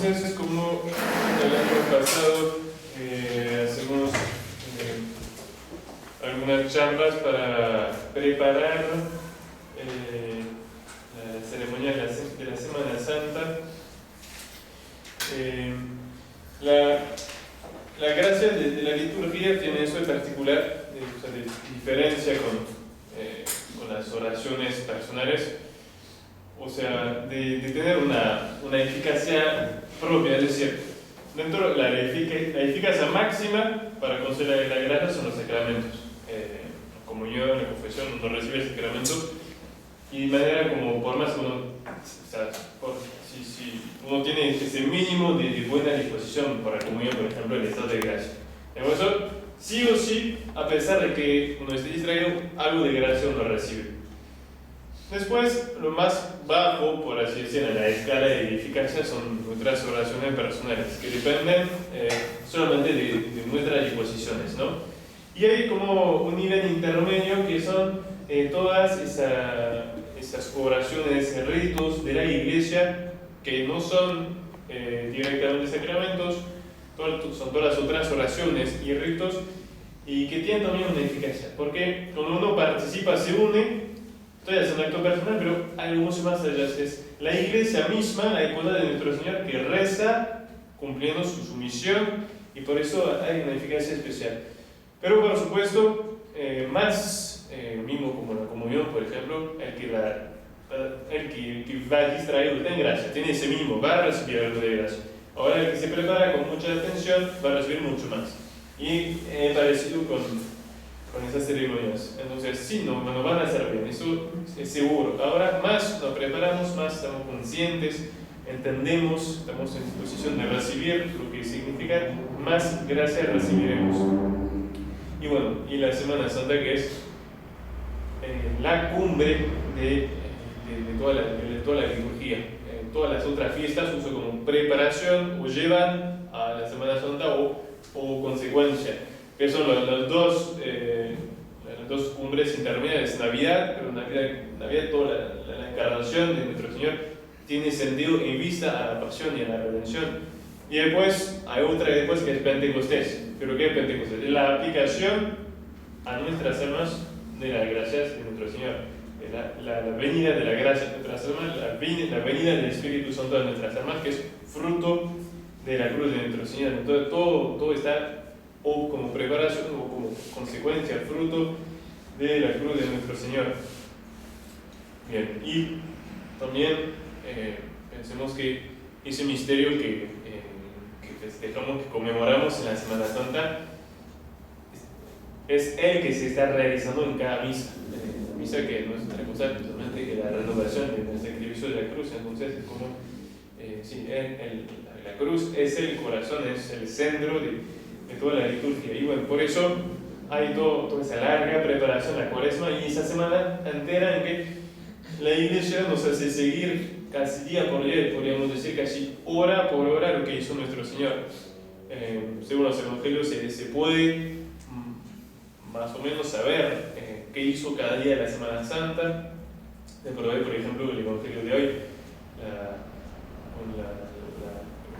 Entonces, como el año pasado, hacemos algunas charlas para preparar la ceremonia de la Semana Santa. La gracia de la liturgia tiene eso de particular, de diferencia con las oraciones personales, o sea, de tener una eficacia propia, es decir, dentro de la eficacia máxima para conceder la gracia son los sacramentos. La comunión, la confesión, uno recibe el sacramento y de manera como por más uno, o sea, si uno tiene ese mínimo de buena disposición para la comunión, por ejemplo, el estado de gracia. Por eso, sí o sí, a pesar de que uno esté distraído, algo de gracia uno recibe. Después, lo más bajo, por así decirlo, en la escala de eficacia son nuestras oraciones personales, que dependen solamente de nuestras disposiciones, ¿no? Y hay como un nivel intermedio que son todas esas oraciones, ritos de la Iglesia, que no son directamente sacramentos, son todas las otras oraciones y ritos, y que tienen también una eficacia, porque cuando uno participa, se une. Entonces es un acto personal, pero hay algo mucho más allá. Es la Iglesia misma, la esposa de nuestro Señor, que reza cumpliendo su misión, y por eso hay una eficacia especial. Pero por supuesto, más mismo como la comunión, por ejemplo, el que va distraído está en gracia, tiene ese mismo, va a recibir algo de gracia. Ahora el que se prepara con mucha atención va a recibir mucho más. Y parecido con esas ceremonias. Entonces, sí, nos van a hacer bien, eso es seguro. Ahora más nos preparamos, más estamos conscientes, entendemos, estamos en disposición de recibir lo que significa, más gracia recibiremos. Y bueno, y la Semana Santa, que es la cumbre de toda la liturgia. Todas las otras fiestas uso como preparación o llevan a la Semana Santa o consecuencia, que son las dos cumbres intermedias. Navidad, pero Navidad toda la encarnación de nuestro Señor tiene sentido en vista a la pasión y a la redención. Y después hay otra que es Pentecostés. ¿Pero qué es Pentecostés? Es la aplicación a nuestras almas de las gracias de nuestro Señor. La venida de la gracia de nuestras almas, la venida del Espíritu Santo de nuestras almas, que es fruto de la cruz de nuestro Señor. Entonces todo está o como preparación o como consecuencia, fruto de la cruz de nuestro Señor. Bien, y también pensemos que ese misterio que festejamos, que conmemoramos en la Semana Santa, es el que se está realizando en cada misa. La misa que no es otra cosa totalmente que la renovación del sacrificio de la cruz. Entonces es como la cruz es el corazón, es el centro de toda la liturgia. Y bueno, por eso hay toda esa larga preparación, la Cuaresma, y esa semana entera en que la Iglesia nos hace seguir casi día por día, podríamos decir casi hora por hora, lo que hizo nuestro Señor. Según los evangelios se puede más o menos saber qué hizo cada día de la Semana Santa. Por ejemplo, el evangelio de hoy,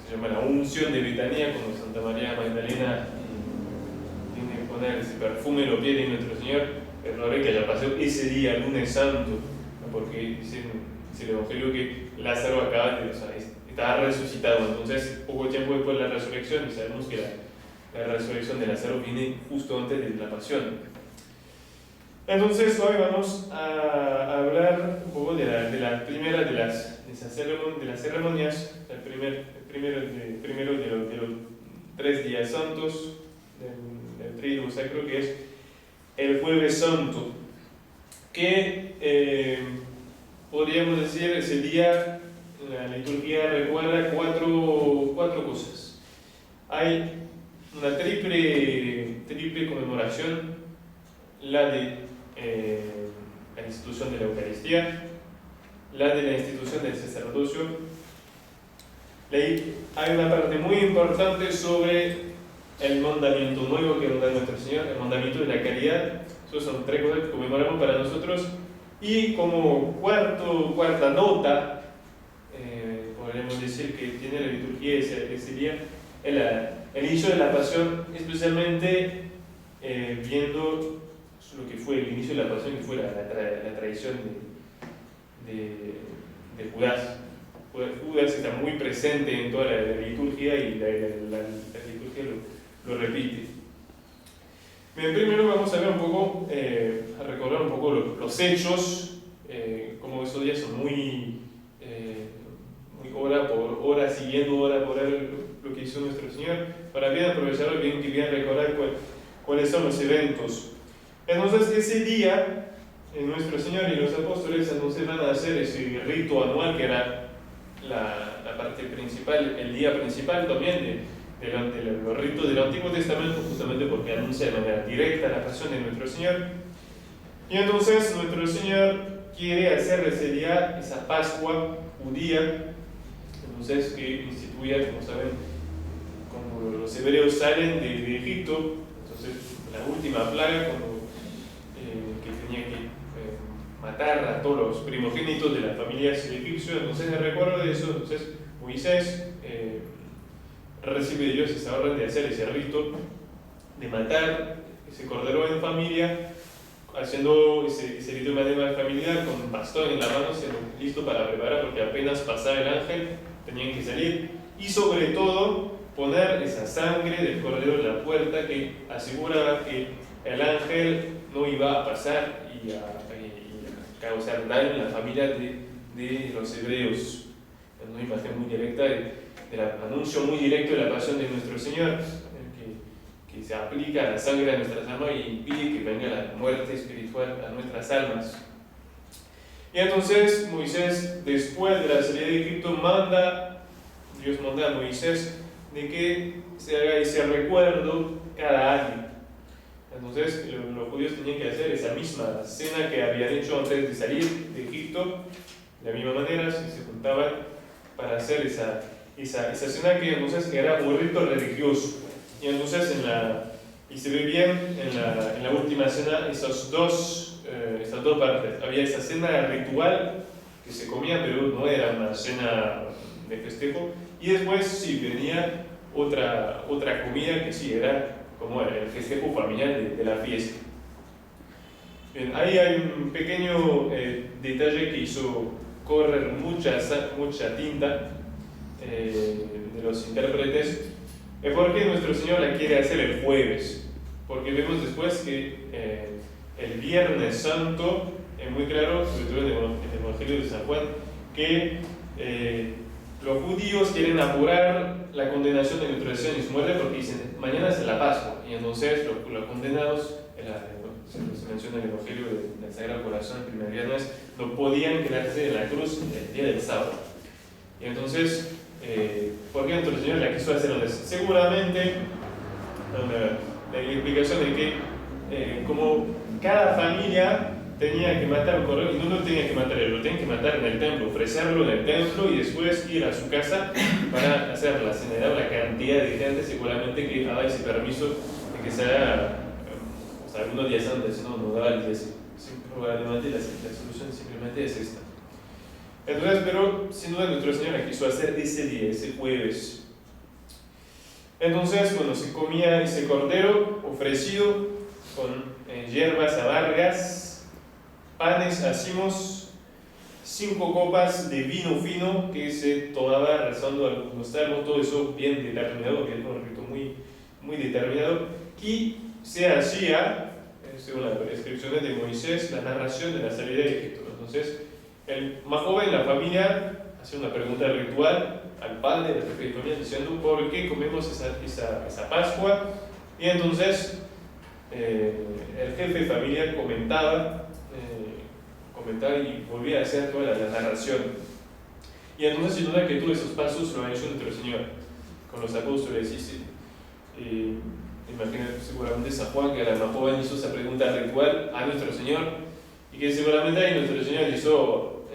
se llama la unción de Betania, cuando Santa María Magdalena tiene que poner ese perfume en los pies de nuestro Señor. Pero no ve que haya pasado ese día, lunes santo, ¿no? Porque dice el evangelio que Lázaro estaba resucitado. Entonces, poco tiempo después de la resurrección, y sabemos que la resurrección de Lázaro viene justo antes de la pasión. Entonces, hoy vamos a hablar un poco de la primera de las ceremonias, el primero de los 3 días santos del Triduo Sacro, que es el Jueves Santo, que podríamos decir ese día la liturgia recuerda cuatro cosas. Hay una triple conmemoración, la de la institución de la Eucaristía, la de la institución del sacerdocio. Hay una parte muy importante sobre el mandamiento nuevo que nos da nuestro Señor, el mandamiento de la caridad. Esas son 3 cosas que conmemoramos para nosotros. Y como cuarta nota, podríamos decir que tiene la liturgia ese día, el inicio de la pasión, especialmente viendo lo que fue el inicio de la pasión, que fue la traición de Judas. Judas está muy presente en toda la liturgia y la liturgia lo repite. Bien, primero vamos a ver un poco, a recordar un poco los hechos, como esos días son muy hora por hora, siguiendo hora por hora lo que hizo nuestro Señor, para bien aprovecharlo, bien recordar cuáles son los eventos. Entonces, ese día, nuestro Señor y los apóstoles entonces van a hacer ese rito anual, que era la parte principal, el día principal también de los ritos del Antiguo Testamento, justamente porque anuncia de manera directa la pasión de nuestro Señor. Y entonces nuestro Señor quiere hacer ese día esa Pascua judía, entonces que instituía, como saben, cuando los hebreos salen de Egipto, entonces la última plaga, cuando que tenía que matar a todos los primogénitos de las familias egipcias. Entonces, en recuerdo de eso, entonces Moisés recibe de Dios esa orden de hacer ese rito, de matar ese cordero en familia, haciendo ese rito de manera familiar, con un bastón en la mano, listo para preparar, porque apenas pasaba el ángel, tenían que salir, y sobre todo poner esa sangre del cordero en la puerta, que aseguraba que el ángel no iba a pasar y a causar daño en la familia de los hebreos. Es una imagen muy directa del anuncio muy directo de la pasión de nuestro Señor, que se aplica a la sangre de nuestras almas y impide que venga la muerte espiritual a nuestras almas. Y entonces Moisés, después de la salida de Egipto, Dios manda a Moisés de que se haga ese recuerdo cada año. Entonces los judíos tenían que hacer esa misma cena que habían hecho antes de salir de Egipto, de la misma manera, se juntaban para hacer esa cena, que entonces era un rito religioso. Y entonces y se ve bien en la última cena esas dos partes. Había esa cena ritual que se comía, pero no era una cena de festejo, y después sí venía otra comida que sí era como el festejo familiar de la fiesta. Bien, ahí hay un pequeño detalle que hizo correr mucha tinta de los intérpretes, porque nuestro Señor la quiere hacer el jueves, porque vemos después que el Viernes Santo es muy claro, sobre todo en el Evangelio de San Juan, que los judíos quieren apurar la condenación de nuestro Señor y su muerte, porque dicen, mañana es la Pascua, y entonces los condenados, se menciona en el Evangelio del Sagrado Corazón el primer viernes, no podían quedarse en la cruz el día del sábado. Y entonces, ¿por qué nuestro Señor la quiso hacer? Seguramente, la explicación de que como cada familia tenía que matar un cordero, y no lo tenía que matar él, lo tenía que matar en el templo, ofrecerlo en el templo y después ir a su casa para hacer la cena. Era la cantidad de gente seguramente que daba ese permiso de que se haga algunos días antes, no daba el día así. Probablemente la solución simplemente es esta. Entonces, pero sin duda nuestro Señor la quiso hacer ese día, ese jueves. Entonces, bueno, se comía ese cordero ofrecido con hierbas amargas, panes hacimos, 5 copas de vino fino que se tomaba rezando algunos salmos, todo eso bien determinado, que es un rito muy determinado, y se hacía, según las descripciones de Moisés, la narración de la salida de Egipto. Entonces, el más joven de la familia hace una pregunta ritual al padre de la familia diciendo ¿por qué comemos esa Pascua? Y entonces el jefe de familia comentaba y volvía a hacer toda la narración. Y entonces, sin duda que todos esos pasos lo ha hecho nuestro Señor con los apóstoles. Imagínate, seguramente San Juan, que era más joven, hizo esa pregunta ritual a nuestro Señor, y que seguramente ahí nuestro Señor hizo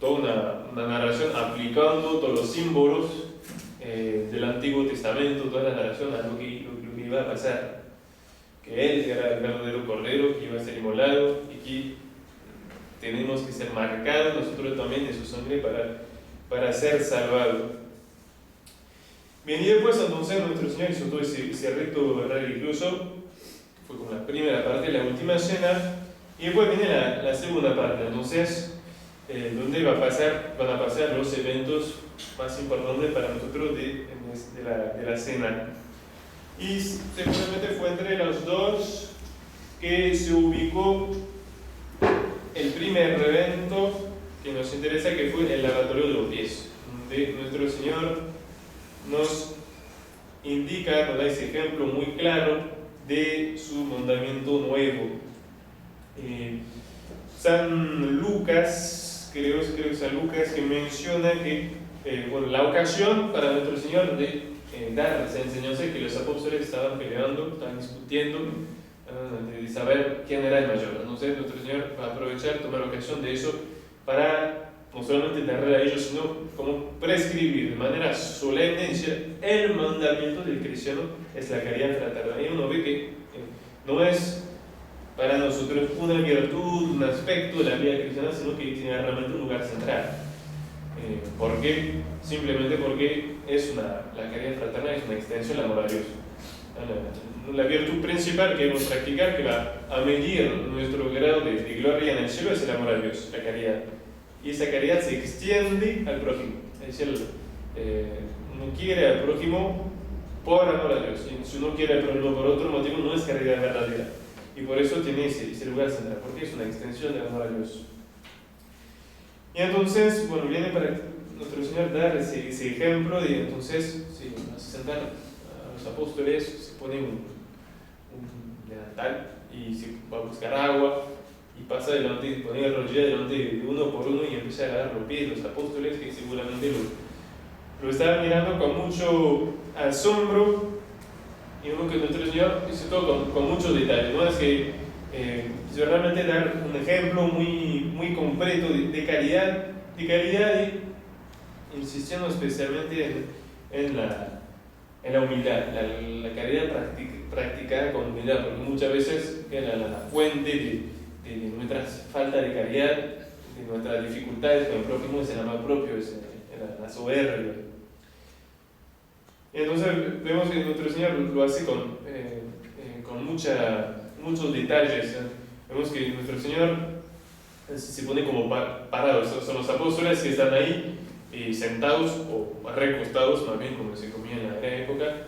toda una narración aplicando todos los símbolos del Antiguo Testamento, toda la narración a lo que iba a pasar, que Él era el verdadero Cordero que iba a ser inmolado y que tenemos que ser marcados nosotros también de su sangre para ser salvados. Bien, y después entonces nuestro Señor hizo todo ese rito religioso, fue como la primera parte, la última cena, y después viene la segunda parte, entonces, donde van a pasar los eventos más importantes para nosotros de la cena. Y seguramente fue entre los dos que se ubicó el primer evento que nos interesa, que fue el lavatorio de los pies, donde nuestro Señor nos indica, nos da ese ejemplo muy claro de su mandamiento nuevo. San Lucas, creo que San Lucas, que menciona que la ocasión para nuestro Señor de dar esa enseñanza, que los apóstoles estaban peleando, estaban discutiendo de saber quién era el mayor. Entonces nuestro Señor va a aprovechar, tomar ocasión de eso para no solamente darle a ellos, sino como prescribir de manera solemne, el mandamiento del cristiano es la caridad fraternal. Y uno ve que no es para nosotros una virtud, un aspecto de la vida cristiana, sino que tiene realmente un lugar central. ¿Por qué? Simplemente porque la caridad fraternal es una extensión del amor a Dios. La virtud principal que debemos practicar, que va a medir nuestro grado de gloria en el cielo, es el amor a Dios, la caridad. Y esa caridad se extiende al prójimo. Es decir, uno quiere al prójimo por amor a Dios. Y si uno quiere al prójimo por otro motivo, no es caridad verdadera. Y por eso tiene ese lugar central, porque es una extensión del amor a Dios. Y entonces, bueno, viene para nuestro Señor dar ese ejemplo de, entonces, si hace sentar a los apóstoles, se pone un delantal y se va a buscar agua y pasa delante, pone la rodilla delante de uno por uno y empieza a agarrar los pies de los apóstoles, que seguramente lo estaban mirando con mucho asombro. Y vemos que nuestro Señor hizo todo con muchos detalles, ¿no? Es que quiso realmente dar un ejemplo muy completo de caridad, y insistiendo especialmente en la humildad, la caridad practicada con humildad, porque muchas veces la fuente de nuestras faltas de caridad, de nuestras dificultades con el prójimo, es el amor propio, es la soberbia. Entonces vemos que nuestro Señor lo hace con muchos detalles. Vemos que nuestro Señor se pone como parados, son los apóstoles que están ahí sentados o recostados, más bien como se comía en la época.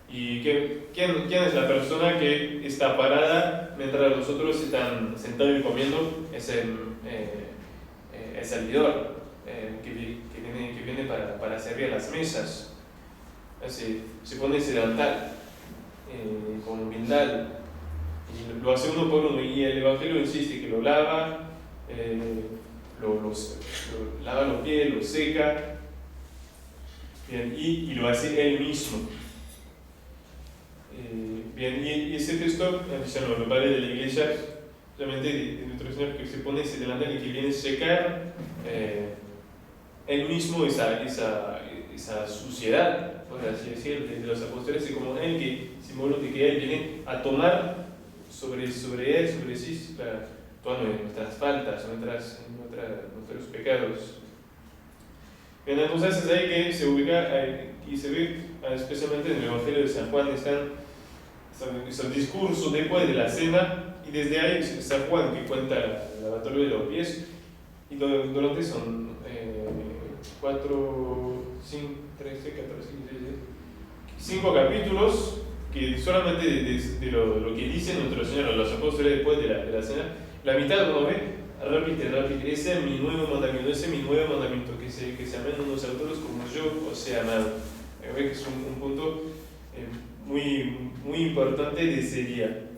¿Y quién es la persona que está parada mientras los otros están sentados y comiendo? Es el servidor que viene para servir a las mesas. Se pone ese delantal con humildad y lo hace uno por uno, y el Evangelio insiste que lo lava, lava los pies, lo seca, bien, y lo hace él mismo. Bien, y ese texto dicen los padres de la iglesia, realmente de nuestro Señor, que se pone ese delantal y que viene a secar él mismo esa suciedad, por así decir, de los apóstoles, y como él que símbolo de que él viene a tomar sobre sí todas nuestras faltas, nuestros pecados. Bien, entonces es ahí que se ubica y se ve especialmente en el Evangelio de San Juan, están esos discursos después de la cena, y desde ahí San Juan que cuenta el lavatorio de los pies, y durante son 4, 5, 13, 14, 5 capítulos que solamente de lo que dicen nuestro Señor a los apóstoles después de la cena, la mitad uno ve, repite, ese es mi nuevo mandamiento, que se amen unos a otros como yo os he amado. Ve que es un punto muy importante de ese día.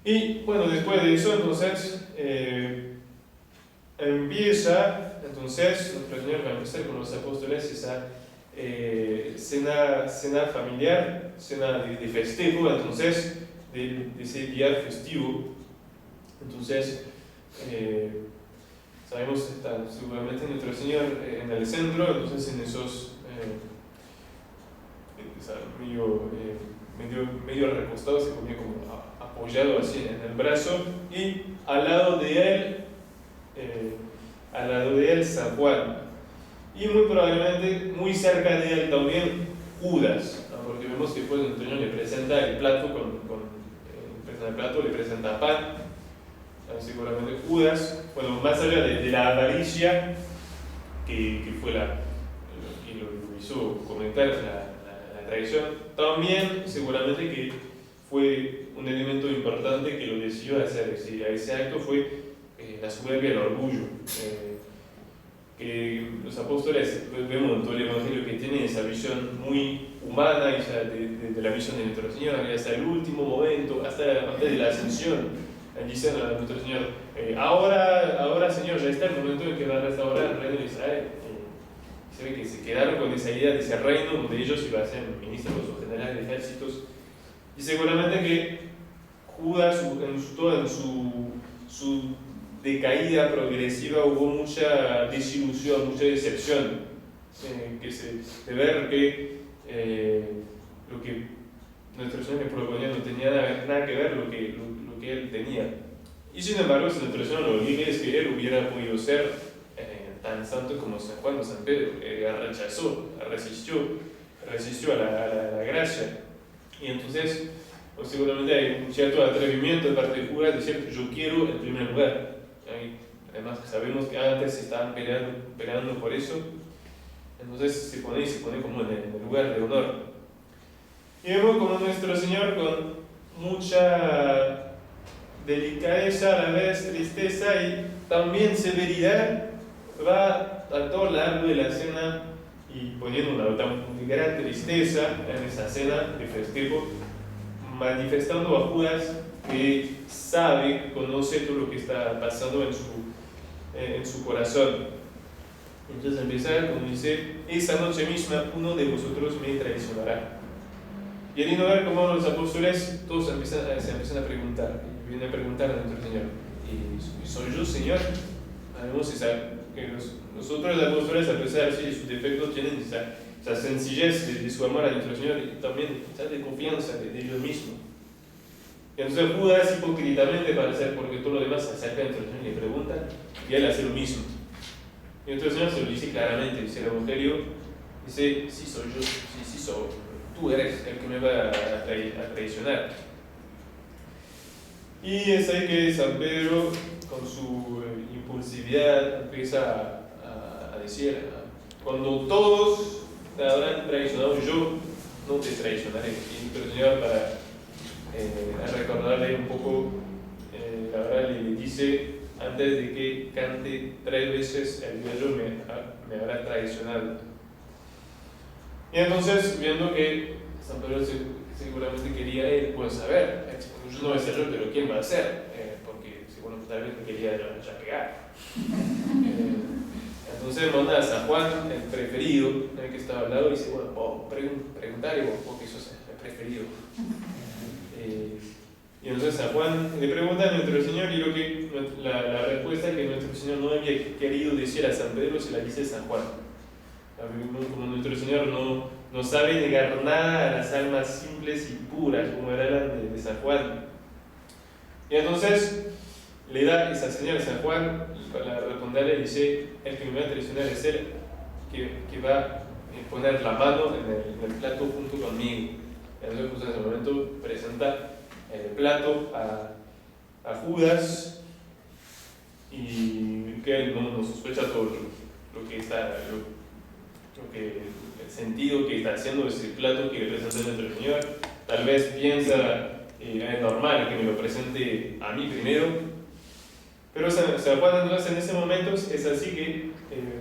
Y bueno, después de eso, entonces, empieza, entonces, nuestro Señor va a empezar con los apóstoles esa cena familiar, cena de festejo, entonces, de ese día festivo. Entonces, sabemos que está seguramente nuestro Señor en el centro, entonces en esos medio recostado, se ponía como apoyado así en el brazo, y al lado de él San Juan. y muy probablemente muy cerca de él también Judas, ¿no? Porque vemos que después nuestro Señor le presenta el plato, el plato le presenta pan, ¿no? Seguramente Judas, bueno, más allá de la avaricia que fue que lo hizo cometer la traición, también seguramente que fue un elemento importante que lo decidió hacer ese acto fue la soberbia, el orgullo. Que los apóstoles vemos en todo el Evangelio que tienen esa visión muy humana, esa de la visión de nuestro Señor, hasta el último momento, hasta antes de la ascensión, dicen a nuestro Señor, ahora Señor, ya está el momento en que va a restaurar el reino de Israel. Se ve que se quedaron con esa idea de ese reino donde ellos iban a ser ministros o generales de ejércitos, y seguramente que Judas, en su decaída progresiva, hubo mucha desilusión, mucha decepción, de ver que lo que nuestro Señor le proponía no tenía nada que ver lo que él tenía. Y sin embargo, si nuestro Señor lo elige, es que él hubiera podido ser tan santo como San Juan o San Pedro. Resistió a la gracia. Y entonces, pues seguramente hay un cierto atrevimiento de parte de Judas de decir: yo quiero el primer lugar. Además, sabemos que antes se estaban peleando por eso, entonces se pone como en el lugar de honor. Y vemos como nuestro Señor, con mucha delicadeza, a la vez tristeza y también severidad, va a todo lo largo de la cena y poniendo una gran tristeza en esa cena de festejo, manifestando a Judas que sabe, conoce todo lo que está pasando en su corazón. Entonces empieza, como dice: esa noche misma uno de vosotros me traicionará. Y al ver cómo los apóstoles todos se empiezan a preguntar, y vienen a preguntar a nuestro Señor: ¿y soy yo, Señor? Vemos que los otros apóstoles, a pesar de sus defectos, tienen esa sencillez de su amor a nuestro Señor y también de confianza de ellos mismos. Y entonces Judas, hipócritamente, porque todo lo demás se acerca a nuestro Señor y le pregunta, y él hace lo mismo. Y nuestro Señor se lo dice claramente, dice el Evangelio, dice: sí soy yo, sí soy, tú eres el que me va a traicionar. Y es ahí que San Pedro, con su impulsividad, empieza a decir: cuando todos te habrán traicionado, yo no te traicionaré. Y nuestro Señor, para recordarle un poco, la verdad le dice: antes de que cante 3 veces el gallo me habrá traicionado. Y entonces, viendo que San Pedro seguramente quería él, pues saber, yo no voy a ser yo, pero ¿quién va a ser? Porque seguro tal vez me quería ya pegar. Entonces manda a San Juan, el preferido, el que estaba al lado, y dice: bueno, puedo preguntarle vos que sos el preferido. Y entonces San Juan le pregunta a nuestro Señor, y la respuesta que nuestro Señor no había querido decir a San Pedro se la dice San Juan. Como nuestro Señor no sabe negar nada a las almas simples y puras, como era la de San Juan. Y entonces le da esa señal a San Juan, y para responderle dice: el que me va a traicionar es él, que va a poner la mano en el plato junto conmigo. Entonces, pues, en ese momento presenta el plato a Judas, y que él no sospecha todo el sentido que está haciendo ese plato que le presenta nuestro Señor. Tal vez piensa: es normal que me lo presente a mí primero. Pero San Juan, entonces, en ese momento es así que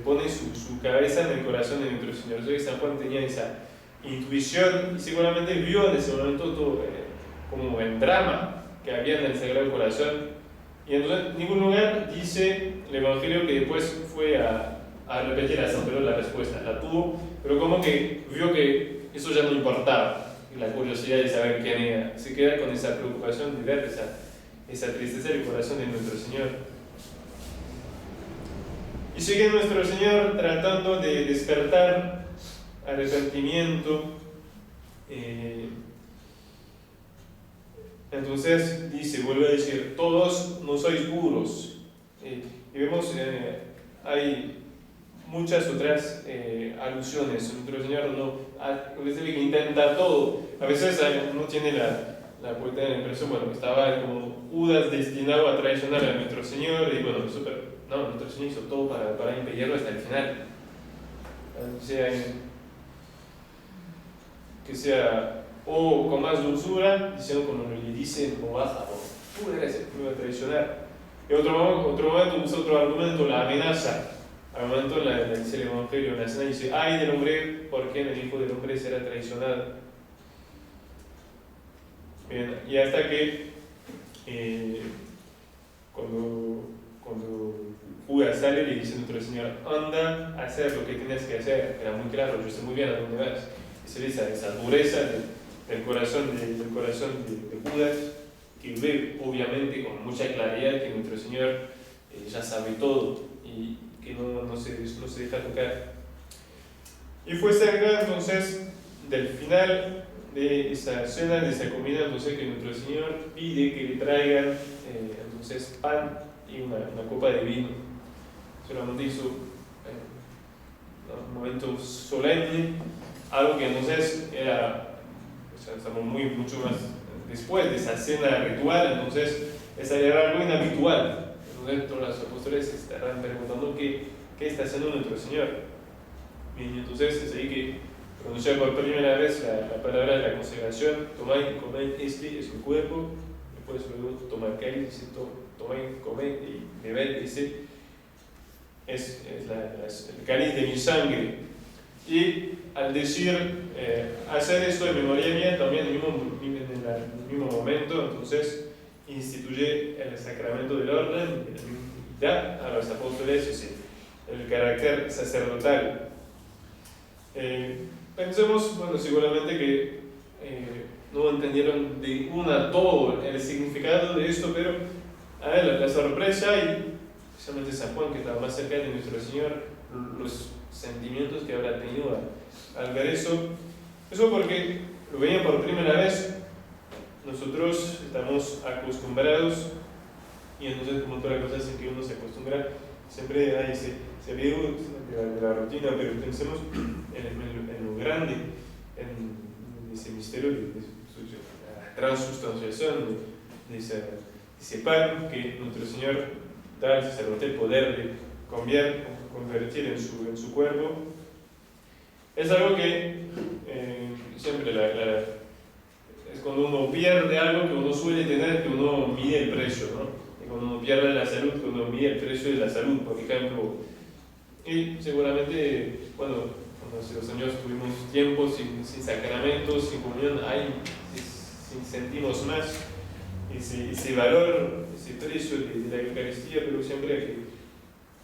pone su cabeza en el corazón de nuestro Señor. Entonces San Juan tenía esa intuición y seguramente vio en ese momento todo como el drama que había en el Sagrado Corazón. Y entonces en ningún lugar dice el Evangelio que después fue a repetir a San Pedro la respuesta. La tuvo, pero como que vio que eso ya no importaba. La curiosidad de saber quién era. Se queda con esa preocupación de ver esa tristeza del corazón de nuestro Señor. Y sigue nuestro Señor tratando de despertar arrepentimiento. Entonces vuelve a decir: todos no sois puros. Y vemos, hay muchas otras alusiones. Nuestro Señor no, a veces que intenta todo. A veces uno tiene la impresión, bueno, que estaba como Judas destinado a traicionar a nuestro Señor, y bueno, no, nuestro Señor hizo todo para impedirlo hasta el final. O sea, que sea o con más dulzura, diciendo como le dice en voz baja, tú eres el que me va a traicionar. Y otro momento usa otro argumento, la amenaza. Al momento dice el Evangelio, en la escena dice, ay del hombre, ¿por qué el Hijo del Hombre será traicionado? Bien, y hasta que cuando Judas sale, le dice a nuestro Señor, anda a hacer lo que tienes que hacer. Era muy claro, yo sé muy bien a dónde vas. Y se ve esa dureza del corazón de Judas, que ve obviamente con mucha claridad que nuestro Señor ya sabe todo y que no se deja tocar. Y fue cerca entonces del final de esa cena, de esa comida, entonces que nuestro Señor pide que le traigan entonces pan y una copa de vino. Solamente hizo un momento solemne, algo que entonces era, o sea, estamos mucho más después de esa cena ritual, entonces esa era algo inhabitual. Entonces todos los apóstoles estarán preguntando qué está haciendo nuestro Señor. Y entonces es ahí que pronuncia por primera vez la palabra de la consagración: tomad y comed, este es mi cuerpo. Después luego tomar el cáliz, dice tomad, comed y bebed, dice es el cáliz de mi sangre. Y al decir hacer esto en memoria mía, también en el mismo momento, entonces instituye el sacramento del orden y da a los apóstoles el carácter sacerdotal. Pensemos, bueno, seguramente que no entendieron de una a todo el significado de esto, pero a ver, la sorpresa, y especialmente San Juan, que estaba más cerca de nuestro Señor, los sentimientos que habrá tenido al ver eso porque lo veían por primera vez. Nosotros estamos acostumbrados, y entonces como todas las cosas en que uno se acostumbra, siempre se ve de la rutina, pero pensemos en lo grande, en ese misterio de la transustanciación de ese pan que nuestro Señor da al sacerdote el poder de convertir en su cuerpo. Es algo que siempre es cuando uno pierde algo que uno suele tener, que uno mide el precio, ¿no? Y cuando uno pierde la salud, que uno mide el precio de la salud, por ejemplo. Y seguramente, bueno, hace 2 años tuvimos tiempos sin sacramentos, sin comunión, sentimos más ese valor, ese precio de la Eucaristía, pero siempre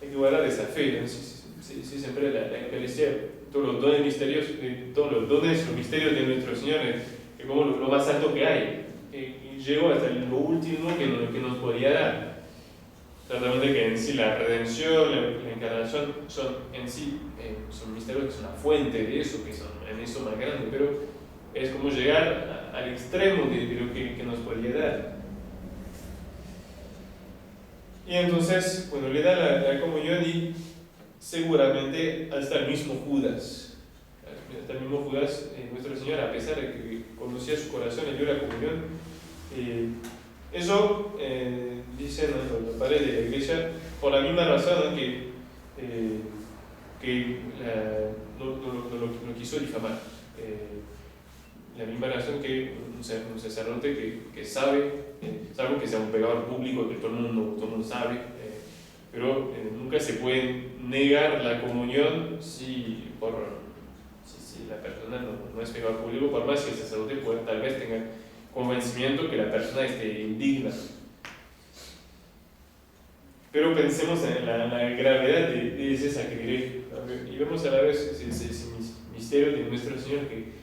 hay que guardar esa fe, ¿no? Siempre la Eucaristía, todos los dones misterios, los misterios de nuestro Señor, es como lo más alto que hay, y llegó hasta lo último que nos podía dar. Tratamente que en sí la redención, la encarnación son en sí son misterios que son la fuente de eso, que son en eso más grande, pero es como llegar al extremo de lo que nos podía dar. Y entonces, bueno, le da la comunión, y seguramente hasta el mismo Judas, nuestro Señor, a pesar de que conocía su corazón, le dio la comunión. Eso dicen los padres de la Iglesia por la misma razón que lo quiso difamar. La misma razón que un sacerdote que sabe, salvo que sea un pecador público que todo el mundo sabe, pero nunca se puede negar la comunión si la persona no es pecador público, por más que el sacerdote tal vez tenga convencimiento que la persona esté indigna. Pero pensemos en la gravedad de ese sacrilegio, y vemos a la vez ese misterio de nuestro Señor que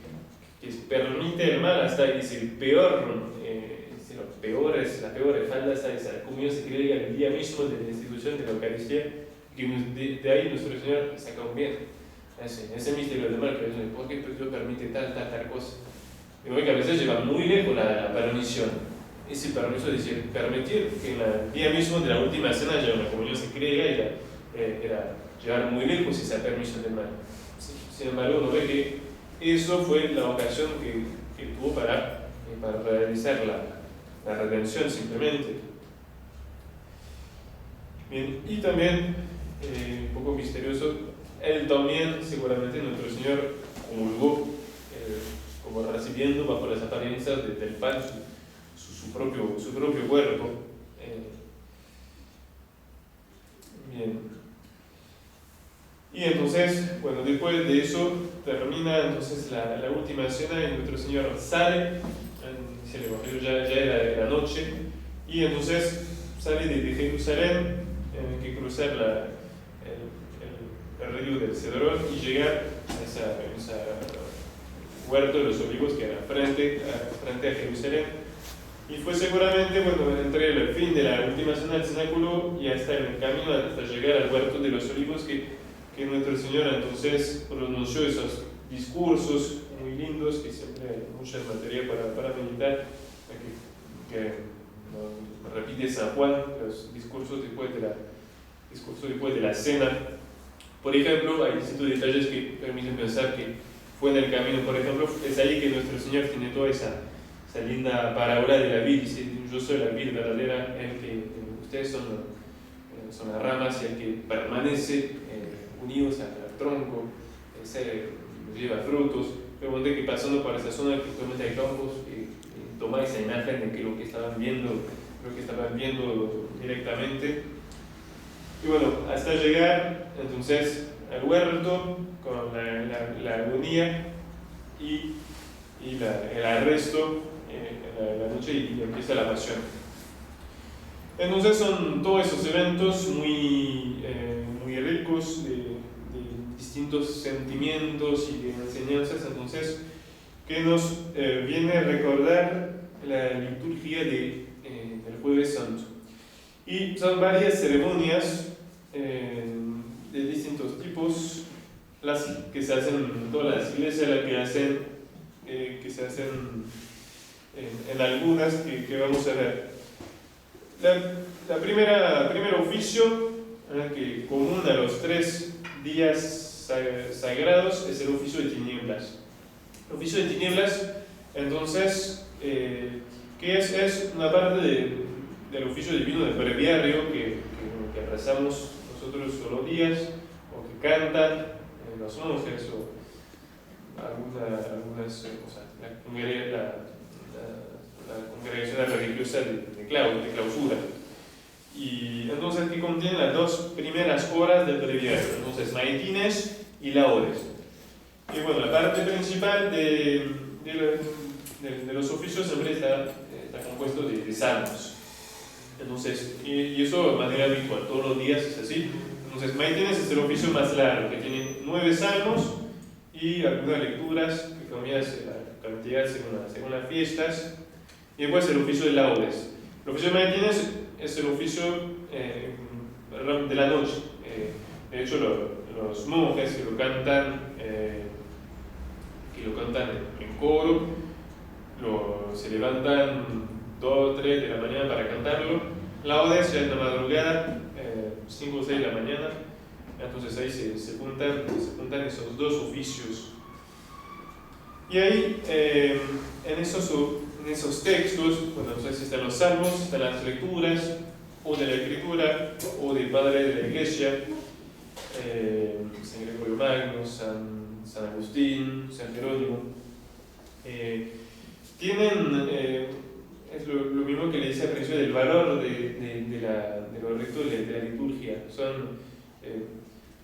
permite el mal hasta dice la peor falta hasta esa comunión secreta el día mismo de la institución de la Eucaristía, que de ahí nuestro Señor saca un bien. Ese misterio del mal, ¿por qué Dios permite tal cosa? Digo que a veces lleva muy lejos la permisión. Ese permiso es decir, permitir que en el día mismo de la última cena haya una comunión secreta era llevar muy lejos esa permisión del mal. Sin embargo, uno ve que eso fue la ocasión que tuvo para realizar la redención simplemente. Bien, y también, un poco misterioso, él también, seguramente nuestro Señor comulgó, como recibiendo bajo las apariencias del pan su propio cuerpo. Bien. Y entonces, bueno, después de eso termina entonces la última cena y nuestro Señor sale, dice el Evangelio, ya era la noche, y entonces sale de Jerusalén, que cruzar el río del Cedrón y llegar a esa huerto de los olivos que era frente a Jerusalén. Y fue seguramente, bueno, entre el fin de la última cena del cenáculo y hasta en el camino hasta llegar al huerto de los olivos que nuestro Señor entonces pronunció esos discursos muy lindos, que siempre hay mucha materia para meditar, que repite San Juan, los discursos después de la cena. Por ejemplo, hay distintos detalles que permiten pensar que fue en el camino. Por ejemplo, es ahí que nuestro Señor tiene toda esa linda parábola de la vid. Dice: yo soy la vid verdadera, el que ustedes son las ramas, y el que permanece unidos al tronco, lleva frutos. Pero que pasando por esa zona que actualmente hay campos, toma esa imagen de que lo que estaban viendo directamente. Y bueno, hasta llegar entonces al huerto con la agonía y el arresto en la noche, y empieza la pasión. Entonces son todos esos eventos muy ricos de distintos sentimientos y de enseñanzas, entonces, que nos viene a recordar la liturgia del Jueves Santo. Y son varias ceremonias de distintos tipos, las que se hacen en todas las iglesias, las que se hacen en algunas que vamos a ver. La primer oficio, que común a los 3 días sagrados, es el oficio de tinieblas. El oficio de tinieblas, entonces, que es una parte del oficio divino del breviario que rezamos nosotros todos los días, o que cantan los monjes, o algunas cosas, la congregación religiosa de clausura. Y entonces, que contiene las 2 primeras horas del breviario, entonces maitines y laudes. Y bueno, la parte principal de los oficios siempre está compuesto de salmos. Entonces, y eso de manera habitual, todos los días es así. Entonces, maitines es el oficio más largo, que tiene 9 salmos y algunas lecturas que cambian la cantidad según las fiestas. Y después el oficio de laudes. El oficio de maitines es el oficio de la noche. De hecho, los monjes que lo cantan en coro, se levantan 2 o 3 de la mañana para cantarlo. Laudes ya en la madrugada, 5 o 6 de la mañana. Entonces ahí se juntan esos 2 oficios. Y ahí, en esos textos, bueno, entonces están los salmos, están las lecturas, o de la escritura, o del padre de la iglesia, San Gregorio Magno, San Agustín, San Jerónimo. Tienen, es lo mismo que le decía al principio del valor de los ritos de la liturgia.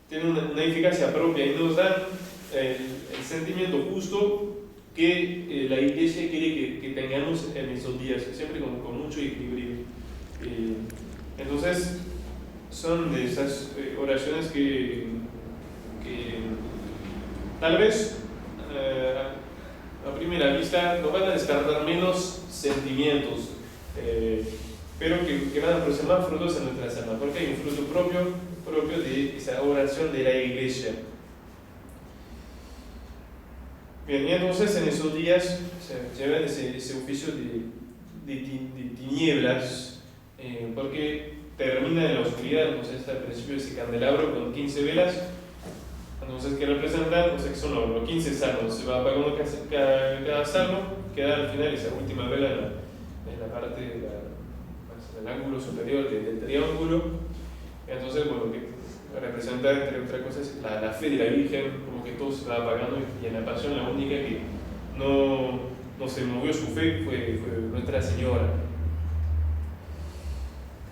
Tienen una eficacia propia y nos dan el sentimiento justo que la iglesia quiere que tengamos en esos días, siempre con mucho equilibrio. Entonces, son de esas oraciones que tal vez a primera vista nos van a descartar menos sentimientos, pero que van a producir más frutos en nuestras almas, porque hay un fruto propio de esa oración de la iglesia. Bien, y entonces en esos días se llevan ese oficio de tinieblas, porque termina en la oscuridad. Entonces al principio ese candelabro con 15 velas, entonces que representan, o sea, que son los 15 salmos, se va apagando cada salmo, queda al final esa última vela en la parte del ángulo superior del triángulo. Entonces, bueno, que representa entre otras cosas la fe de la Virgen, como que todo se va apagando, y en la pasión la única que no se movió su fe fue Nuestra Señora.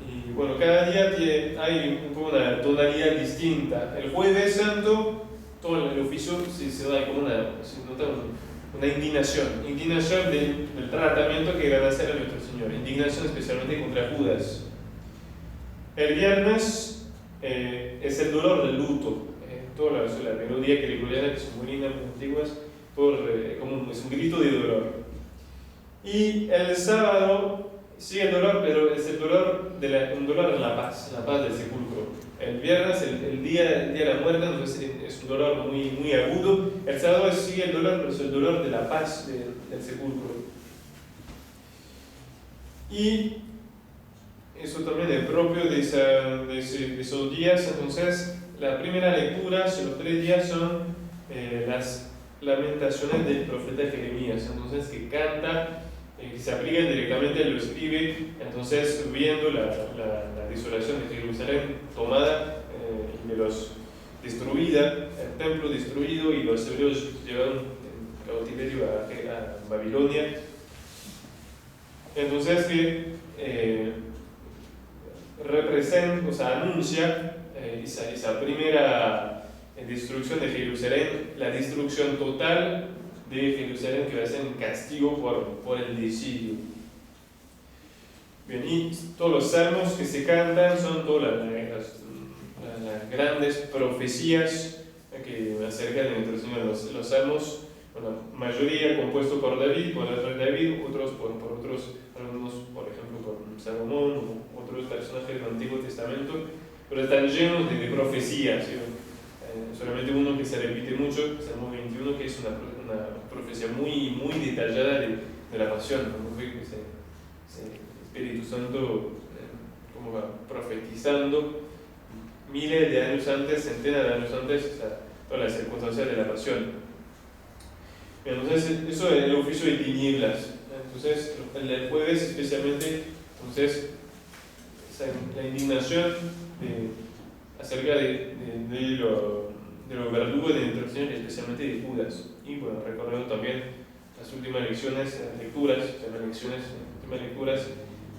Y bueno, cada día hay un poco una tonalidad distinta. El Jueves Santo, todo el oficio se da como se nota una indignación del tratamiento que van a hacer a Nuestro Señor, indignación especialmente contra Judas. El viernes es el dolor del luto, toda la melodía gregoriana, que son muy lindas, muy antiguas, es un grito de dolor. Y el sábado sigue el dolor, pero es el dolor un dolor en la paz del sepulcro. El viernes, el día de la muerte, entonces es un dolor muy, muy agudo. El sábado sigue el dolor, pero es el dolor de la paz del sepulcro. Y eso también es propio de esos días. Entonces, la primera lectura, los 3 días, son las lamentaciones del profeta Jeremías. Entonces, que canta, que se aplica directamente, lo escribe, entonces viendo la desolación de Jerusalén tomada y destruida, el templo destruido y los hebreos llevados en cautiverio a Babilonia. Entonces que representa, o sea, anuncia esa primera destrucción de Jerusalén, la destrucción total de Jerusalén, que va a ser un castigo por el desidio. Bien, y todos los salmos que se cantan son todas las grandes profecías que acerca de nuestro Señor. Los salmos, la mayoría compuestos por David, por el rey David, otros por otros, algunos por ejemplo por Salomón o otros personajes del Antiguo Testamento, pero están llenos de profecías, ¿sí? Solamente uno que se repite mucho, Salmo 21, que es una profecía muy, muy detallada de la pasión, ¿no? Que el Espíritu Santo como va profetizando miles de años antes, centenas de años antes, o sea, todas las circunstancias de la pasión. Entonces, eso es el oficio de tinieblas. Entonces, el jueves especialmente, entonces, la indignación acerca de los verdugos de nuestro Señor, especialmente de Judas. Y bueno, recordando también las últimas lecciones,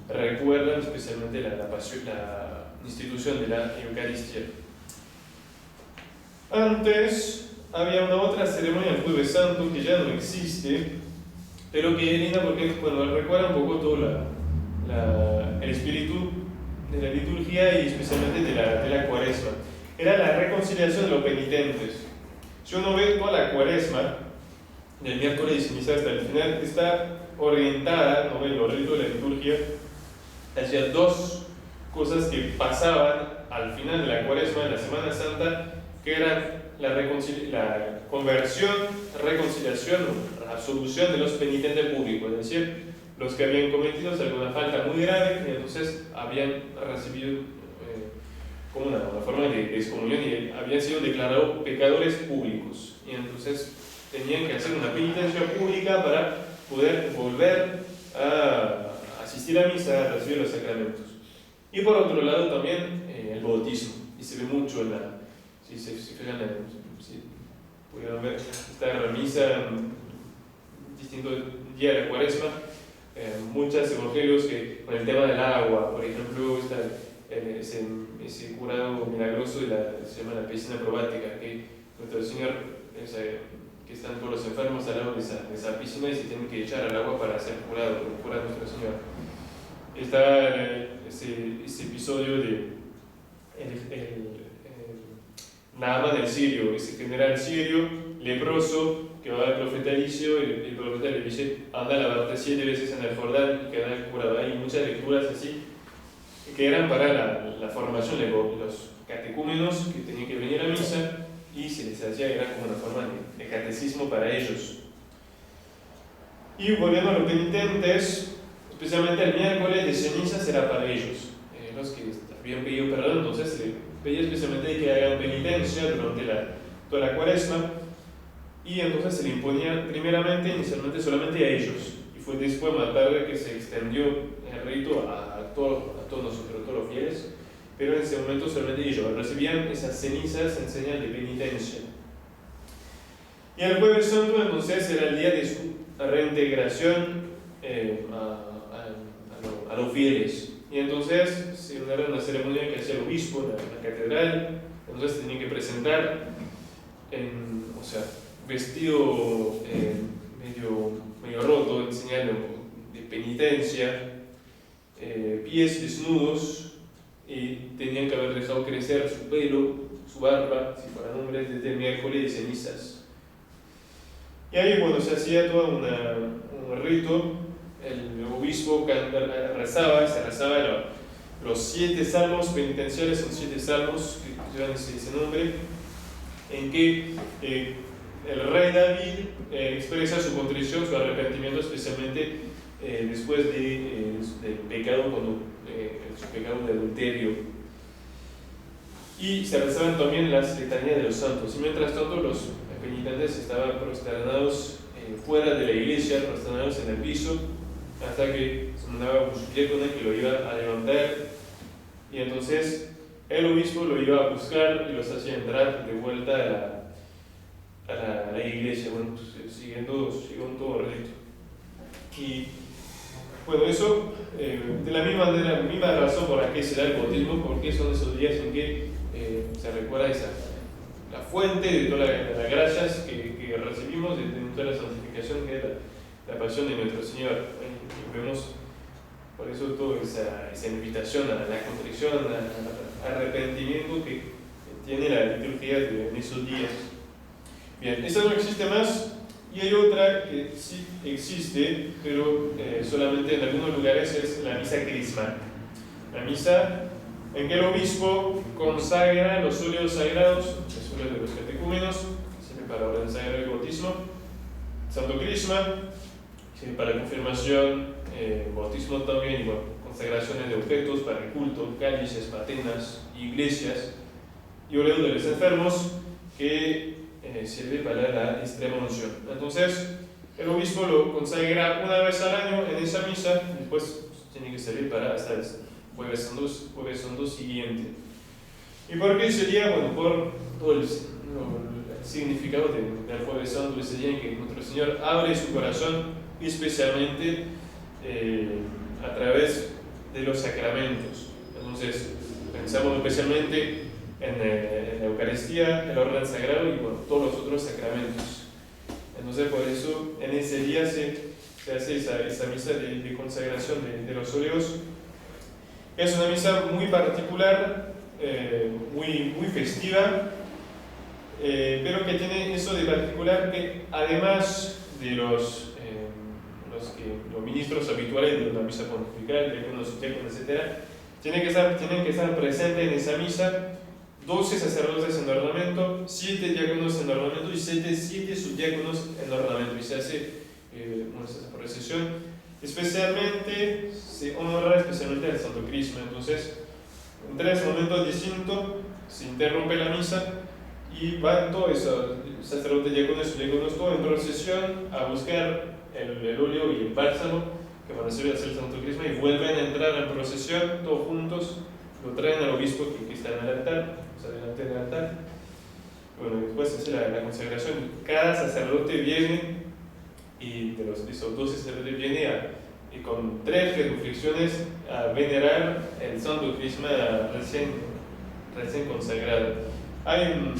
recuerdan especialmente la institución de la Eucaristía. Antes había una otra ceremonia del Jueves Santo que ya no existe, pero que es linda porque recuerda un poco todo el espíritu de la liturgia y especialmente de la Cuaresma. Era la reconciliación de los penitentes. Si uno ve toda la Cuaresma, del miércoles de ceniza hasta el final, está orientada, ¿no? En los ritos de la liturgia, hacia 2 cosas que pasaban al final de la Cuaresma, en la Semana Santa, que eran la conversión, reconciliación, la absolución de los penitentes públicos, es decir, los que habían cometido alguna falta muy grave y entonces habían recibido como una forma de excomunión y habían sido declarados pecadores públicos, y entonces tenían que hacer una penitencia pública para poder volver a asistir a misa, a recibir los sacramentos. Y por otro lado también el bautismo, y se ve mucho si pudieron ver esta misa en distintos días de la Cuaresma, muchos evangelios que con el tema del agua, por ejemplo, está ese curado milagroso se llama la piscina probática, que nuestro Señor, que están todos los enfermos al lado de esa piscina y se tienen que echar al agua para ser curado, como cura nuestro Señor. Está ese episodio de Naamán del Sirio, ese general sirio leproso que va al profeta Eliseo y el profeta le dice: anda a lavarte 7 veces en el Jordán y queda curado. Hay muchas lecturas así que eran para la formación de los catecúmenos que tenían que venir a misa, y se les hacía, era como una forma de catecismo para ellos. Y volviendo a los penitentes, especialmente el miércoles de ceniza será para ellos, los que habían pedido perdón, entonces se le pedía especialmente que hagan penitencia durante toda la cuaresma, y entonces se le imponía primeramente, inicialmente solamente a ellos, y fue después más tarde que se extendió el rito a todos nosotros, a todos los fieles, pero en ese momento solamente ellos recibían esas cenizas en señal de penitencia. Y el Jueves Santo entonces era el día de su reintegración a los fieles. Y entonces era una ceremonia que hacía el obispo en la catedral. Entonces tenían que presentar, vestido medio roto, en señal de penitencia, pies desnudos, y tenían que haber dejado crecer su pelo, su barba, si fueran hombres, desde el miércoles de cenizas. Y ahí, se hacía todo un rito. El obispo rezaba los 7 salmos penitenciales, son 7 salmos que llevan ese nombre, en que el rey David expresa su contrición, su arrepentimiento, especialmente después del pecado, su pecado de adulterio. Y se rezaban también las letanías de los santos. Y mientras tanto, los penitentes estaban prosternados fuera de la iglesia, prosternados en el piso, hasta que se mandaba un diácono que lo iba a levantar, y entonces el obispo lo iba a buscar y los hacía entrar de vuelta a la iglesia, siguiendo todo el rito. Y eso, de la misma razón por la que se da el bautismo, porque son esos días en que se recuerda la fuente de todas las gracias que recibimos de toda la santificación, que es la pasión de nuestro Señor. Y vemos por eso toda esa invitación a la contrición, al arrepentimiento que tiene la liturgia en esos días. Bien, esta no existe más, y hay otra que sí existe, pero solamente en algunos lugares, es la misa crismal. La misa en que el obispo consagra los óleos sagrados, los óleos de los catecúmenos, sirve para orden sagrada del bautismo, santo crisma, sirve para confirmación, bautismo también, y consagraciones de objetos para el culto, cálices, patenas, iglesias, y óleo de los enfermos, que sirve para la extrema unción. Entonces, el obispo lo consagra una vez al año en esa misa, y después tiene que servir para hasta el Jueves Santo siguiente. ¿Y por qué ese día? Por todo el significado del Jueves Santo, ese día en que nuestro Señor abre su corazón, especialmente a través de los sacramentos. Entonces, pensamos especialmente en la Eucaristía, el orden sagrado y todos los otros sacramentos. Entonces, por eso, en ese día se hace esa misa de consagración de los óleos. Es una misa muy particular, muy festiva, pero que tiene eso de particular que, además de los ministros habituales de una misa pontifical, diáconos, etc., tienen que estar presentes en esa misa 12 sacerdotes en ornamento, 7 diáconos en ornamento y 7 subdiáconos en ornamento. Y se hace esa procesión. Especialmente se honra especialmente al Santo Crisma. Entonces, en 3 momentos distintos se interrumpe la misa y van todos esos sacerdotes, diáconos, subdiáconos, todos en procesión a buscar el óleo y el bálsamo que van a servir a hacer el Santo Crisma, y vuelven a entrar en procesión todos juntos, lo traen al obispo que está en el altar, delante del altar. Después se hace la consagración. Cada sacerdote viene, y de esos 12 sacerdotes viene y con 3 genuflexiones a venerar el Santo Crisma recién consagrado. Hay un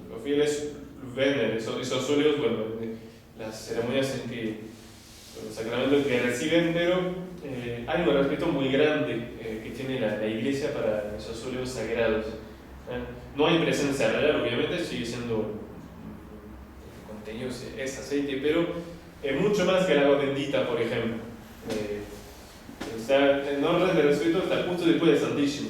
los fieles ven esos óleos, las ceremonias en que los sacramentos que reciben, pero hay un respeto muy grande que tiene la Iglesia para esos óleos sagrados. No hay presencia real, obviamente, sigue siendo contenido es aceite, pero mucho más que el agua bendita, por ejemplo. Está en orden de respeto hasta el punto después del Santísimo.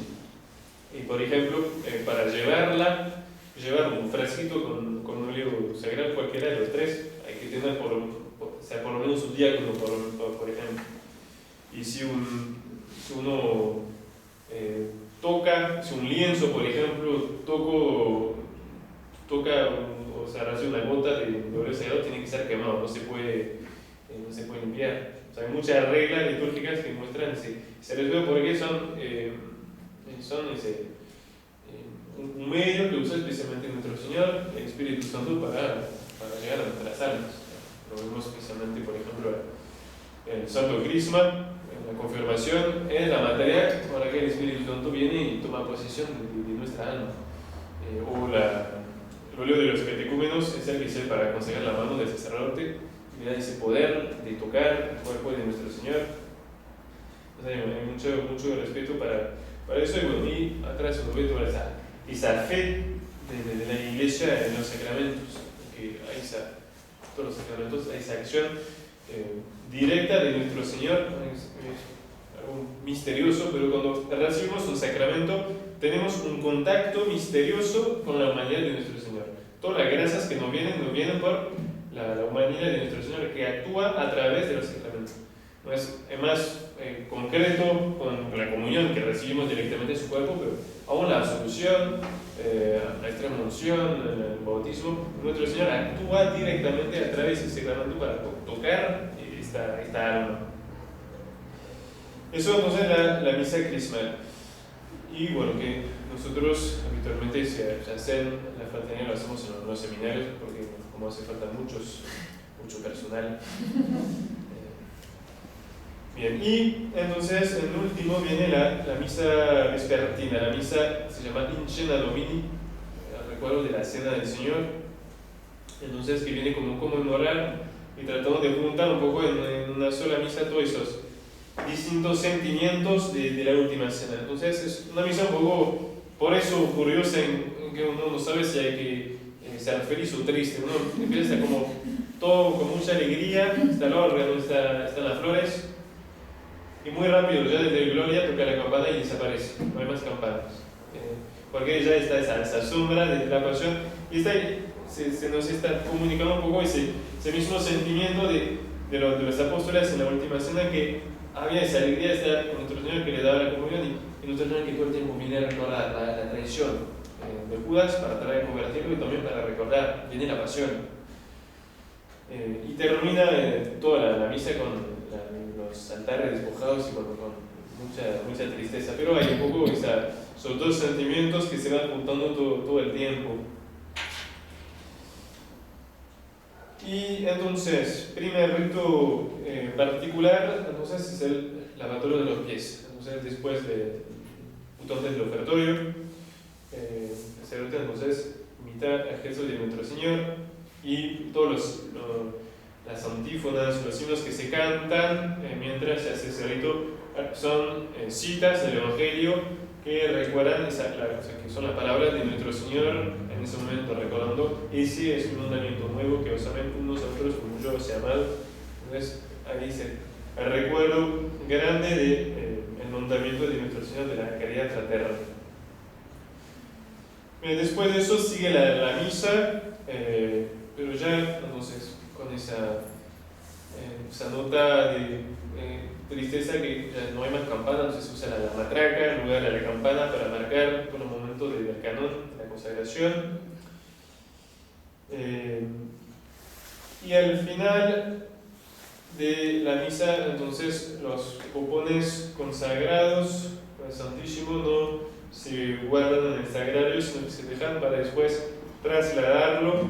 Y por ejemplo, para llevar un frasquito con óleo sagrado, cualquiera de los 3, hay que tener sea, por lo menos un diácono, por ejemplo. Y si uno toca, si un lienzo, por ejemplo, toca o sea, hace una gota de óleo sagrado, tiene que ser quemado, no se puede limpiar. O sea, hay muchas reglas litúrgicas que muestran ese respeto porque son un medio que usa especialmente nuestro Señor, el Espíritu Santo, para llegar a nuestras almas. Lo vemos especialmente, por ejemplo, en el Santo Crisma, en la confirmación, es la materia para que el Espíritu Santo viene y toma posesión de nuestra alma. El óleo de los catecúmenos es el que sirve para aconsejar la mano del sacerdote, y da ese poder de tocar el cuerpo de nuestro Señor. O sea, hay mucho respeto para eso, y bueno, y atrás uno ve toda esa fe de la Iglesia en los sacramentos, que hay todos los sacramentos, hay esa acción directa de nuestro Señor. Es algo misterioso, pero cuando recibimos un sacramento tenemos un contacto misterioso con la humanidad de nuestro Señor. Todas las gracias que nos vienen por la humanidad de nuestro Señor, que actúa a través de los sacramentos. No es más concreto con la comunión que recibimos directamente en su cuerpo, pero aún la absolución, la extrema unción, el bautismo, nuestro Señor actúa directamente a través del sacramento para tocar esta alma. Eso entonces es la misa crismal. Y bueno, que nosotros habitualmente se hacen la fraternidad, lo hacemos en los seminarios, porque como hace falta mucho personal. Bien, y entonces en último viene la misa vespertina. La misa se llama In Cena Domini, al recuerdo de la Cena del Señor. Entonces, que viene como conmemorar y tratamos de juntar un poco en una sola misa todos esos distintos sentimientos de la última cena. Entonces, es una misa un poco, por eso, curiosa, en que uno no sabe si hay que ser feliz o triste. Uno empieza como todo con mucha alegría, está el órgano, están las flores. Y muy rápido, ya desde el Gloria toca la campana y desaparece, no hay más campanas. Porque ya está esa sombra de la pasión y se nos está comunicando un poco ese mismo sentimiento de los apóstoles en la última cena, que había esa alegría de estar con nuestro Señor que le daba la comunión y nuestro Señor que todo el tiempo viene a recordar la traición de Judas para tratar de convertirlo y también para recordar, viene la pasión. Y termina toda la misa con los altares despojados y con mucha tristeza, pero hay un poco esos dos sentimientos que se van juntando todo el tiempo. Y entonces, primer rito particular, entonces es el lavatorio de los pies. Entonces, después del ofertorio, el sacerdote entonces imita el gesto de nuestro Señor, y todos las antífonas, los himnos que se cantan mientras se hace ese rito son citas del Evangelio que recuerdan que son las palabras de nuestro Señor en ese momento, recordando ese es un mandamiento nuevo que os amen unos a otros como yo os he amado. Entonces ahí dice el recuerdo grande del mandamiento de nuestro Señor de la caridad fraterna. Después de eso sigue la misa, pero ya entonces con esa nota de tristeza, que ya no hay más campana, entonces se usa la matraca en lugar de la campana para marcar por el momento del canón, de la consagración. Y al final de la misa, entonces los copones consagrados al Santísimo no se guardan en el sagrario, sino que se dejan para después trasladarlo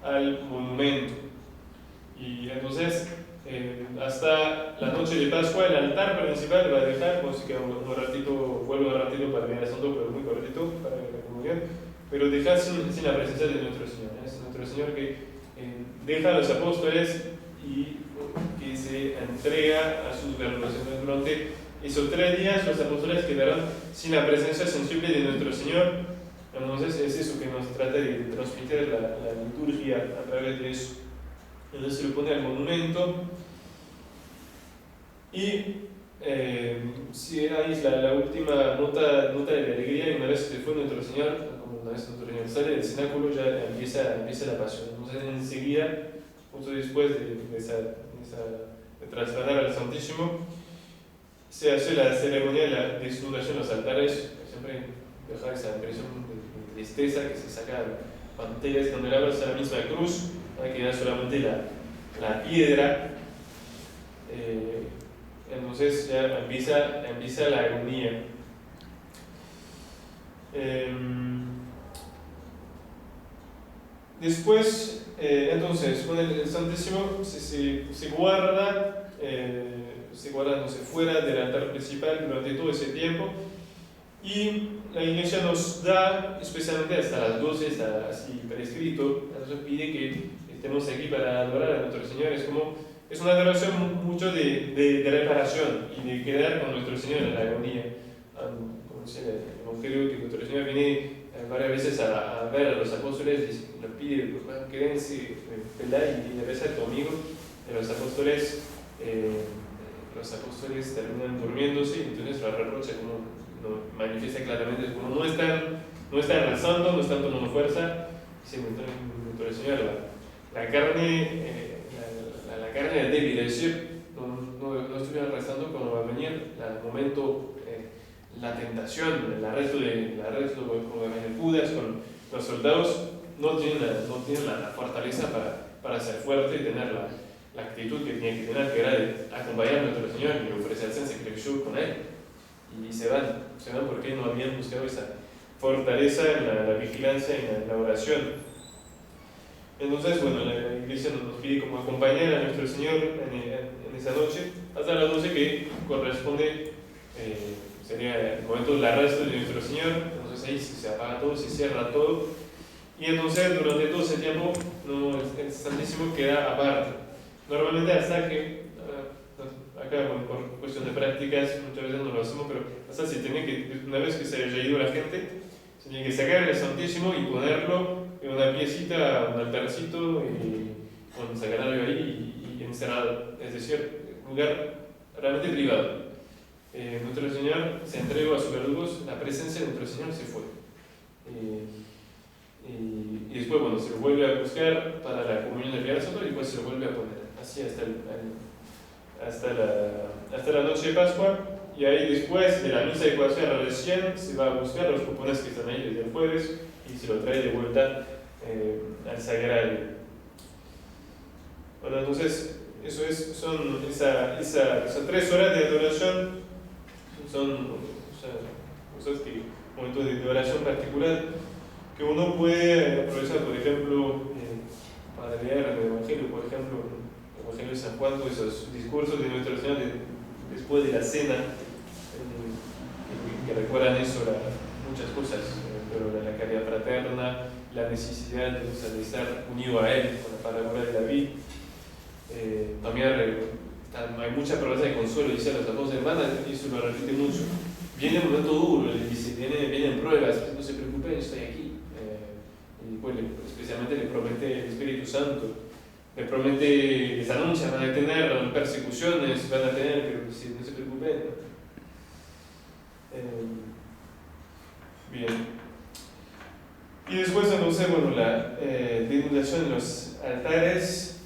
al monumento. Y entonces, hasta la noche de Pascua, el altar principal va a dejar, pues que vuelvo un ratito para mirar al santo, pero muy cortito para la comunión, pero dejar sin la presencia de nuestro Señor. Es nuestro Señor que deja a los apóstoles y que se entrega a sus verduras. Entonces, durante esos 3 días los apóstoles quedaron sin la presencia sensible de nuestro Señor. Entonces es eso que nos trata de transmitir la liturgia a través de eso. Entonces se lo pone al monumento y si es la última nota de alegría, y una vez que fue nuestro Señor, como una vez nuestro Señor sale del cenáculo, ya empieza la pasión. Entonces enseguida justo después de trasladar al Santísimo, se hace la ceremonia de la desnudación en los altares, que siempre deja esa impresión de tristeza, que se saca pantallas candelabros a la misma cruz, para que queda solamente la piedra. Entonces ya empieza la agonía. Después, entonces, con el Santísimo se guarda, no sé, fuera del altar principal durante todo ese tiempo, y la Iglesia nos da, especialmente hasta las 12, está así prescrito, nos pide que estemos aquí para adorar a nuestro Señor. Es una adoración mucho de reparación y de quedar con nuestro Señor en la agonía. Como dice el Evangelio, que nuestro Señor viene varias veces a ver a los apóstoles y les pide, quédense, ¿verdad? Y reza conmigo. Los apóstoles terminan durmiéndose, y entonces la reprocha, como manifiesta claramente, como no están rezando, no están tomando fuerza. Dice nuestro Señor, la carne es débil, es decir, no estuvieran rezando cuando va a venir el momento, la tentación, el arresto como va a venir Judas con los soldados. No tienen la fortaleza para ser fuerte y tener la actitud que tenía que tener, que era de acompañar a nuestro Señor y ofrecerse en sacrificio con Él. Y se van porque no habían buscado esa fortaleza en la vigilancia y en la oración. Entonces, bueno, la Iglesia nos pide como acompañar a nuestro Señor en esa noche, hasta la noche que corresponde, sería el momento del arresto de nuestro Señor. Entonces ahí se apaga todo, se cierra todo, y entonces durante todo ese tiempo el Santísimo queda aparte. Normalmente hasta que, acá bueno, por cuestión de prácticas, muchas veces no lo hacemos, pero hasta una vez que se haya ido la gente, se tiene que sacar el Santísimo y ponerlo en una piecita, un altarcito, y con sagrario ahí y encerrado, es decir, un lugar realmente privado. Nuestro Señor se entregó a sus verdugos, la presencia de nuestro Señor se fue. Y después, bueno, se lo vuelve a buscar para la comunión del Viernes Santo, y después se lo vuelve a poner, así hasta la noche de Pascua. Y ahí después de la misa de Cuaresma recién se va a buscar los cupones que están ahí desde el jueves y se lo trae de vuelta al sagrario. Bueno, entonces son esas 3 horas de adoración, son momentos de oración particular que uno puede aprovechar, por ejemplo, para leer el Evangelio, por ejemplo, el Evangelio de San Juan, todos esos discursos de nuestro Señor después de la cena, que recuerdan eso, muchas cosas, pero la caridad fraterna, la necesidad de estar unido a Él con la palabra de la vida. También hay mucha promesa de consuelo, dice a los apóstoles, hermanas, y eso lo repite mucho. Viene un momento duro, les dice, vienen pruebas, no se preocupen, estoy aquí. Y pues, especialmente le promete el Espíritu Santo, le promete, les anuncia, van a tener persecuciones, van a tener, pero no se preocupen. Bien. Y después, entonces, bueno, la desnudación en los altares,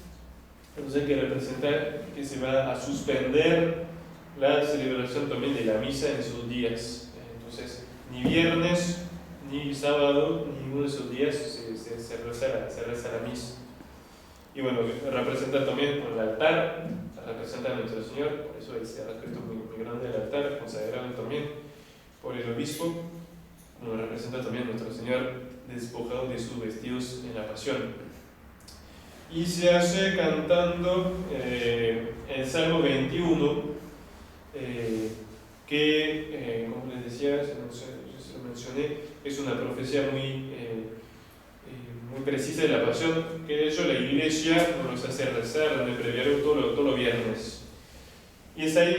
entonces que representa que se va a suspender la celebración también de la misa en esos días. Entonces, ni viernes, ni sábado, ninguno de esos días se reza la misa. Y bueno, representa también con el altar, representa a nuestro Señor, por eso hay ese respeto muy grande del altar, consagrado también por el obispo, como representa también a nuestro Señor despojado de sus vestidos en la pasión. Y se hace cantando el Salmo 21, que, como les decía, yo se lo mencioné, es una profecía muy precisa de la pasión, que de hecho la Iglesia nos hace rezar en el breviario todos los viernes. Y es ahí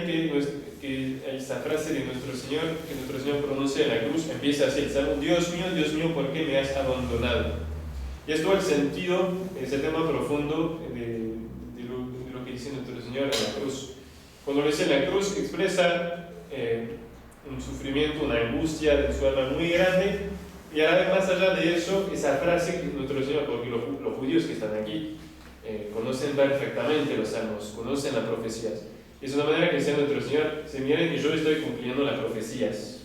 que esa frase de nuestro Señor, que nuestro Señor pronuncia en la cruz, empieza así el Salmo: Dios mío, ¿por qué me has abandonado? Y es todo el sentido, ese tema profundo de lo que dice nuestro Señor en la cruz. Cuando lo dice en la cruz, expresa un sufrimiento, una angustia de su alma muy grande, y ahora más allá de eso, esa frase que nuestro Señor, porque los judíos que están aquí, conocen perfectamente los salmos, conocen las profecías. Es una manera que sea nuestro Señor, se miren que yo estoy cumpliendo las profecías.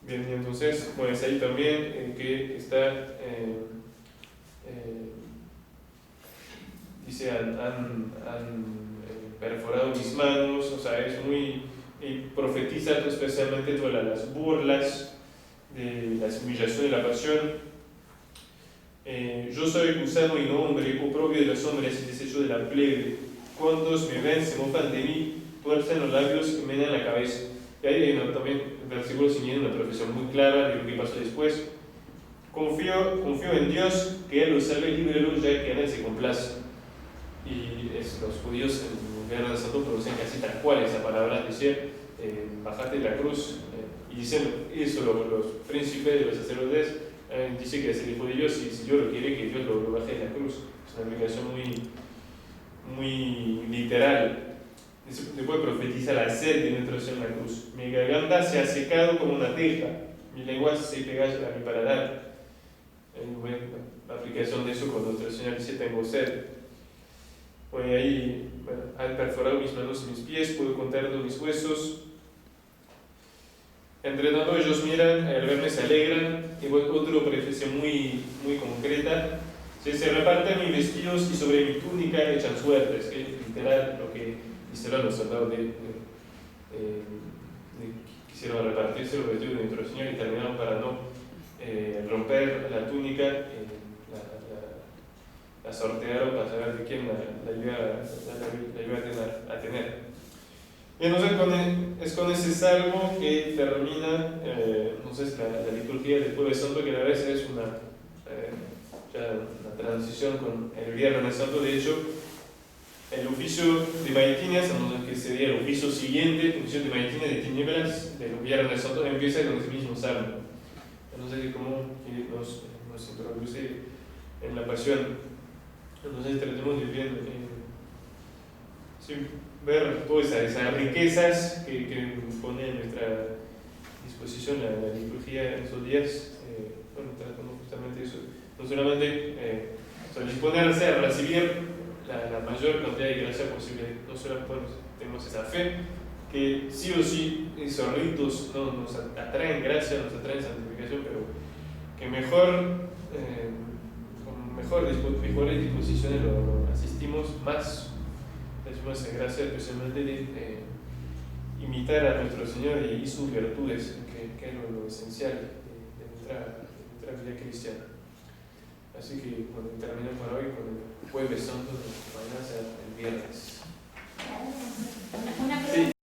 Bien, y entonces, pues ahí también que está, dice, han perforado mis manos, o sea, es muy, profetiza especialmente todas las burlas, de las humillaciones y la pasión. Yo soy gusano y no hombre, oprobio de los hombres y desecho de la plebe. Cuantos me ven se mofan de mí, tuercen los labios y menean la cabeza. Y ahí hay también el versículo siguiente, una profesión muy clara de lo que pasó después. Confío en Dios, que Él los salve y líbrelo, ya que en Él se complace. Y los judíos en el Viernes Santo producen casi tal cual esa palabra, decir, bajate de la cruz. Y dicen eso los príncipes de los sacerdotes, dice que es el Hijo de Dios y si Dios lo quiere, que Dios lo baje de la cruz. Es una aplicación muy literal. Después profetiza la sed de nuestro Señor en la cruz. Mi garganta se ha secado como una teja, mi lengua se pega a mi paladar. La aplicación de eso cuando nuestro Señor dice tengo sed. Pues ahí, bueno, al perforar mis manos y mis pies, puedo contar todos mis huesos. Entre tanto ellos miran, al verme se alegran. Y otra profesión muy concreta. Se reparten mis vestidos y sobre mi túnica echan suertes, que es literal lo que hicieron los soldados quisieron repartirse los vestidos de nuestro Señor y terminaron para no romper la túnica, la sortearon para saber de quién la iba a tener. Y entonces es con ese salmo que termina entonces la liturgia del Jueves Santo, que a veces es una transición con el Viernes Santo. De hecho, el oficio de Maitinias, que sería el oficio siguiente, el oficio de Maitinias de tinieblas del Viernes Santo, empieza con ese mismo salmo. Entonces, como nos introduce en la pasión. Entonces, tratemos de ver todas esas riquezas que pone en nuestra disposición la liturgia en esos días. Tratamos justamente eso. No solamente disponerse a recibir la mayor cantidad de gracia posible, no solo tenemos esa fe, que sí o sí esos ritos nos atraen gracia, nos atraen santificación, pero que con mejores disposiciones lo asistimos más, recibimos esa gracia, especialmente de imitar a nuestro Señor y sus virtudes, que es lo esencial de nuestra vida cristiana. Así que bueno, termino por hoy con el Jueves Santo, mañana será el viernes. Una pregunta.